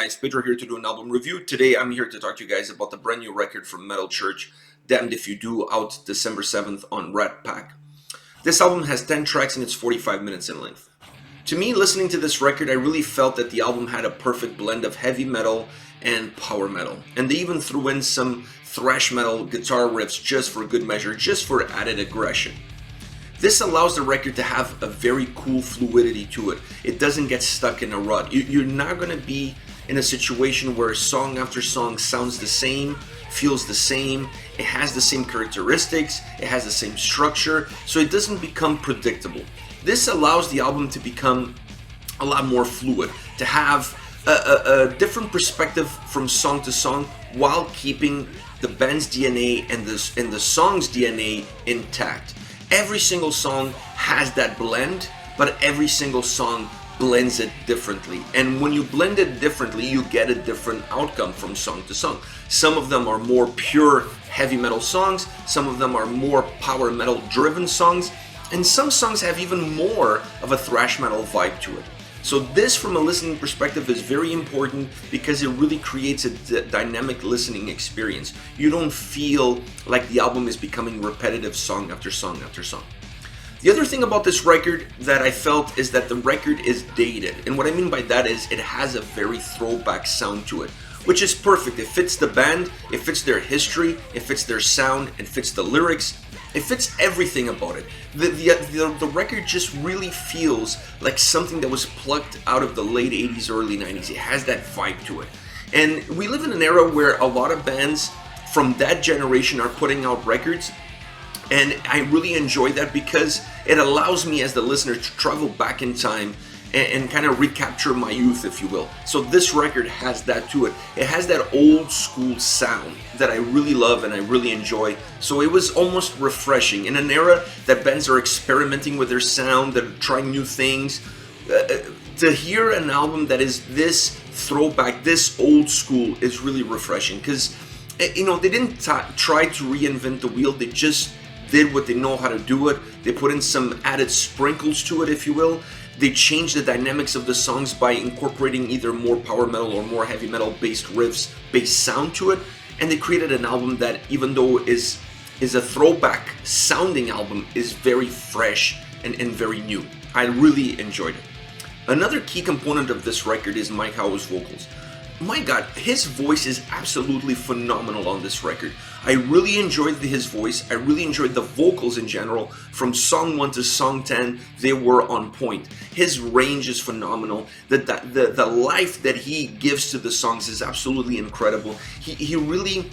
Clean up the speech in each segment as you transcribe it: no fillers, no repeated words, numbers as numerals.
guys, Pedro here to do an album review. Today I'm here to talk to you guys about the brand new record from Metal Church, Damned If You Do, out December 7th on Rat Pack. This album has 10 tracks and it's 45 minutes in length. To me, listening to this record, I really felt that the album had a perfect blend of heavy metal and power metal. And they even threw in some thrash metal guitar riffs just for good measure, just for added aggression. This allows the record to have a very cool fluidity to it. It doesn't get stuck in a rut. You're not going to be in a situation where song after song sounds the same, feels the same, it has the same characteristics, it has the same structure, so it doesn't become predictable. This allows the album to become a lot more fluid, to have a different perspective from song to song while keeping the band's DNA and the song's DNA intact. Every single song has that blend, but every single song blends it differently. And when you blend it differently, you get a different outcome from song to song. Some of them are more pure heavy metal songs, some of them are more power metal driven songs, and some songs have even more of a thrash metal vibe to it. So this, from a listening perspective, is very important because it really creates a dynamic listening experience. You don't feel like the album is becoming repetitive song after song after song. The other thing about this record that I felt is that the record is dated. And what I mean by that is it has a very throwback sound to it, which is perfect. It fits the band, it fits their history, it fits their sound, it fits the lyrics. It fits everything about it. The record just really feels like something that was plucked out of the late 80s, early 90s. It has that vibe to it. And we live in an era where a lot of bands from that generation are putting out records. And I really enjoy that because it allows me as the listener to travel back in time and kind of recapture my youth, if you will. So this record has that to it. It has that old school sound that I really love and I really enjoy. So it was almost refreshing in an era that bands are experimenting with their sound, that are trying new things. To hear an album that is this throwback, this old school, is really refreshing because, you know, they didn't try to reinvent the wheel. They just did what they know how to do it. They put in some added sprinkles to it, if you will. They changed the dynamics of the songs by incorporating either more power metal or more heavy metal based riffs, based sound to it, and they created an album that, even though is a throwback sounding album, is very fresh and very new. I really enjoyed it. Another key component of this record is Mike Howe's vocals. My God, his voice is absolutely phenomenal on this record. I really enjoyed his voice. I really enjoyed the vocals in general. From song 1 to song 10, they were on point. His range is phenomenal. The life that he gives to the songs is absolutely incredible. He really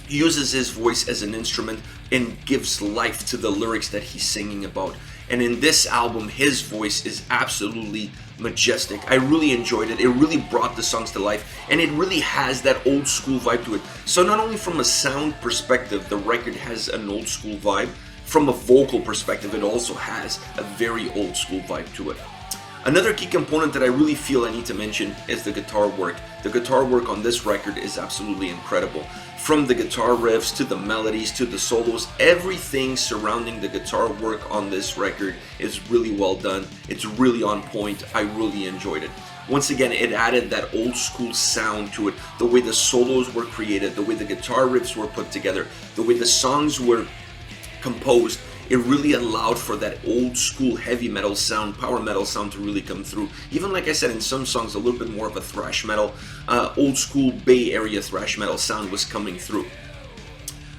uses his voice as an instrument and gives life to the lyrics that he's singing about. And in this album, his voice is absolutely majestic. I really enjoyed it. It really brought the songs to life, and it really has that old school vibe to it. So not only from a sound perspective, the record has an old school vibe, from a vocal perspective, it also has a very old school vibe to it. Another key component that I really feel I need to mention is the guitar work. The guitar work on this record is absolutely incredible. From the guitar riffs to the melodies to the solos, everything surrounding the guitar work on this record is really well done. It's really on point. I really enjoyed it. Once again, it added that old school sound to it. The way the solos were created, the way the guitar riffs were put together, the way the songs were composed, it really allowed for that old school heavy metal sound, power metal sound to really come through. Even, like I said, in some songs, a little bit more of a thrash metal, old school Bay Area thrash metal sound was coming through.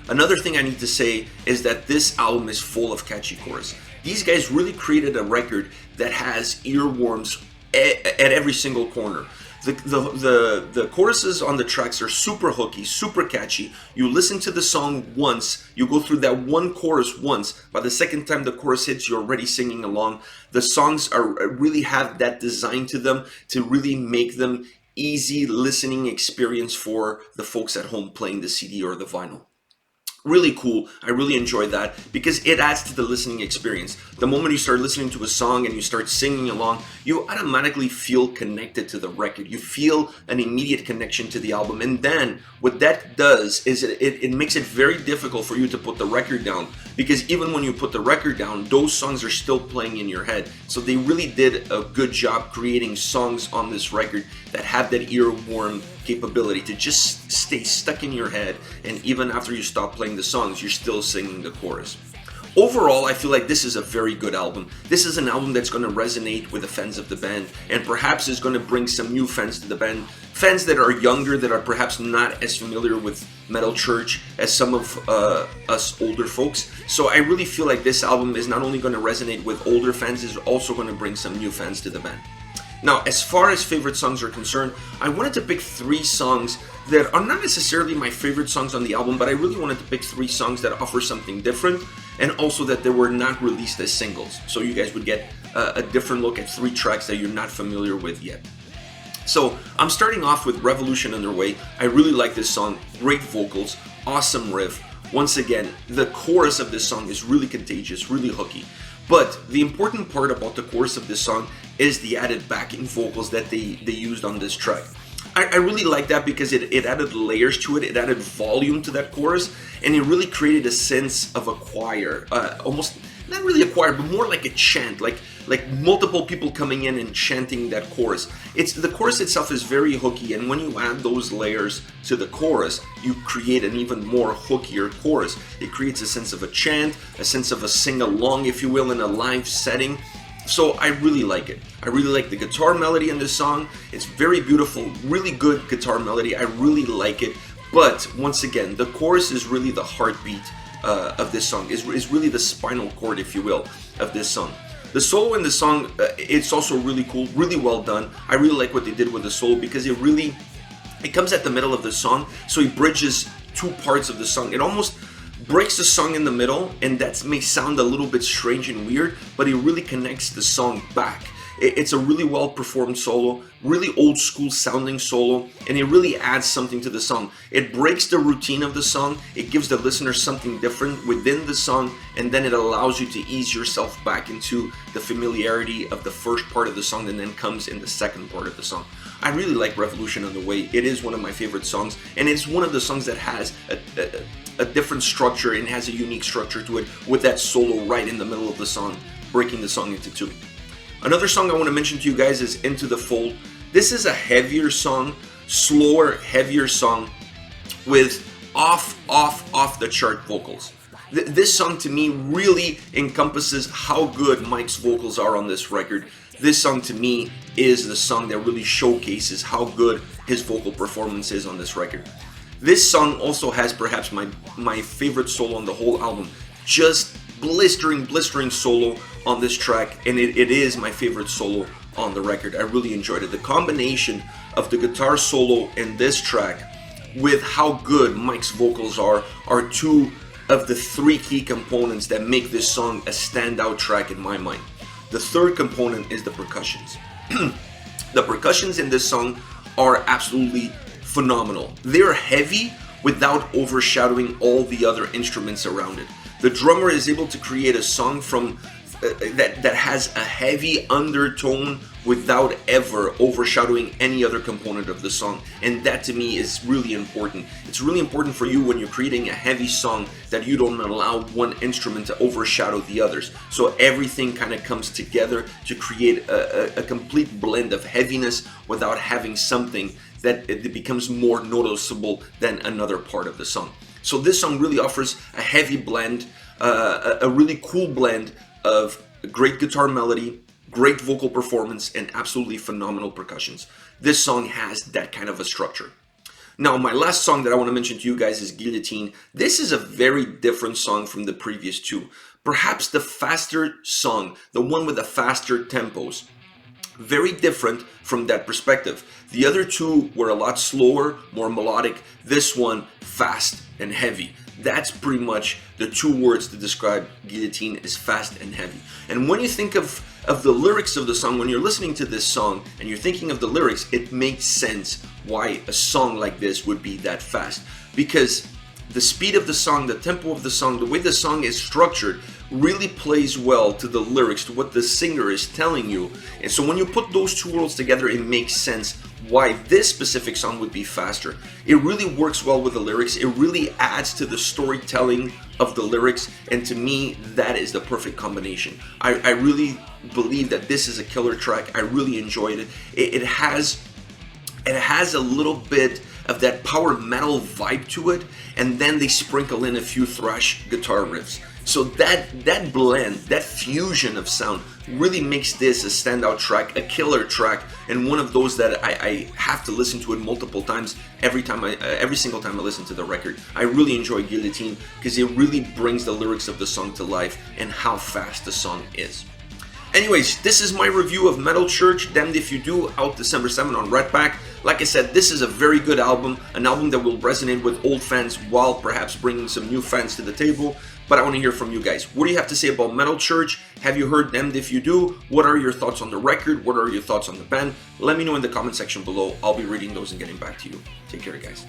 Another thing I need to say is that this album is full of catchy chorus. These guys really created a record that has earworms at every single corner. The choruses on the tracks are super hooky, super catchy. You listen to the song once, you go through that one chorus once. By the second time the chorus hits, you're already singing along. The songs really have that design to them to really make them easy listening experience for the folks at home playing the CD or the vinyl. Really cool. I really enjoy that because it adds to the listening experience. The moment you start listening to a song and you start singing along, you automatically feel connected to the record. You feel an immediate connection to the album. And then what that does is it makes it very difficult for you to put the record down, because even when you put the record down, those songs are still playing in your head. So they really did a good job creating songs on this record that have that earworm capability to just stay stuck in your head, and even after you stop playing the songs, you're still singing the chorus. Overall, I feel like this is a very good album. This is an album that's going to resonate with the fans of the band, and perhaps is going to bring some new fans to the band. Fans that are younger, that are perhaps not as familiar with Metal Church as some of us older folks. So I really feel like this album is not only going to resonate with older fans, it's also going to bring some new fans to the band. Now, as far as favorite songs are concerned, I wanted to pick 3 songs that are not necessarily my favorite songs on the album, but I really wanted to pick 3 songs that offer something different, and also that they were not released as singles. So you guys would get a different look at 3 tracks that you're not familiar with yet. So I'm starting off with Revolution Underway. I really like this song. Great vocals, awesome riff. Once again, the chorus of this song is really contagious, really hooky. But the important part about the chorus of this song is the added backing vocals that they used on this track. I really like that because it added layers to it, it added volume to that chorus, and it really created a sense of a choir, almost, not really a choir, but more like a chant, like multiple people coming in and chanting that chorus. The chorus itself is very hooky, and when you add those layers to the chorus, you create an even more hookier chorus. It creates a sense of a chant, a sense of a sing-along, if you will, in a live setting. So I really like it. I really like the guitar melody in this song. It's very beautiful, really good guitar melody. I really like it. But once again, the chorus is really the heartbeat of this song, is really the spinal cord, if you will, of this song. The solo in the song, it's also really cool, really well done. I really like what they did with the solo because it comes at the middle of the song, so it bridges 2 parts of the song. It almost breaks the song in the middle, and that may sound a little bit strange and weird, but it really connects the song back. It's a really well performed solo, really old school sounding solo, and it really adds something to the song. It breaks the routine of the song, it gives the listener something different within the song, and then it allows you to ease yourself back into the familiarity of the first part of the song and then comes in the second part of the song. I really like Revolution on the Way. It is one of my favorite songs, and it's one of the songs that has a different structure and has a unique structure to it, with that solo right in the middle of the song, breaking the song into 2. Another song I want to mention to you guys is Into the Fold. This is a heavier song, slower, heavier song with off the chart vocals. This song to me really encompasses how good Mike's vocals are on this record. This song to me is the song that really showcases how good his vocal performance is on this record. This song also has perhaps my favorite solo on the whole album. Just blistering solo on this track, and it is my favorite solo on the record. I really enjoyed it. The combination of the guitar solo in this track with how good Mike's vocals are 2 of the 3 key components that make this song a standout track in my mind. The third component is the percussions. The percussions in this song are absolutely phenomenal. They're heavy without overshadowing all the other instruments around it. The drummer is able to create a song from that has a heavy undertone without ever overshadowing any other component of the song, and that to me is really important. It's really important for you when you're creating a heavy song that you don't allow one instrument to overshadow the others, so everything kind of comes together to create a complete blend of heaviness without having something that it becomes more noticeable than another part of the song. So this song really offers a heavy blend, a really cool blend of great guitar melody, great vocal performance, and absolutely phenomenal percussions. This song has that kind of a structure. Now, my last song that I want to mention to you guys is Guillotine. This is a very different song from the previous 2. Perhaps the faster song, the one with the faster tempos. Very different from that perspective. The other 2 were a lot slower, more melodic. This one, fast and heavy. That's pretty much the 2 words to describe Guillotine, is fast and heavy. And when you think of the lyrics of the song, when you're listening to this song and you're thinking of the lyrics, it makes sense why a song like this would be that fast. Because the speed of the song, the tempo of the song, the way the song is structured really plays well to the lyrics, to what the singer is telling you. And so when you put those two worlds together, it makes sense why this specific song would be faster. It really works well with the lyrics. It really adds to the storytelling of the lyrics, and to me, that is the perfect combination. I really believe that this is a killer track. I really enjoyed it. It has a little bit of that power metal vibe to it, and then they sprinkle in a few thrash guitar riffs. So that blend, that fusion of sound really makes this a standout track, a killer track, and one of those that I have to listen to it multiple times every single time I listen to the record. I really enjoy Guillotine because it really brings the lyrics of the song to life and how fast the song is. Anyways, this is my review of Metal Church, Damned If You Do, out December 7 on Red Pack. Like I said, this is a very good album, an album that will resonate with old fans while perhaps bringing some new fans to the table. But I want to hear from you guys. What do you have to say about Metal Church? Have you heard Damned If You Do? What are your thoughts on the record? What are your thoughts on the band? Let me know in the comment section below. I'll be reading those and getting back to you. Take care, guys.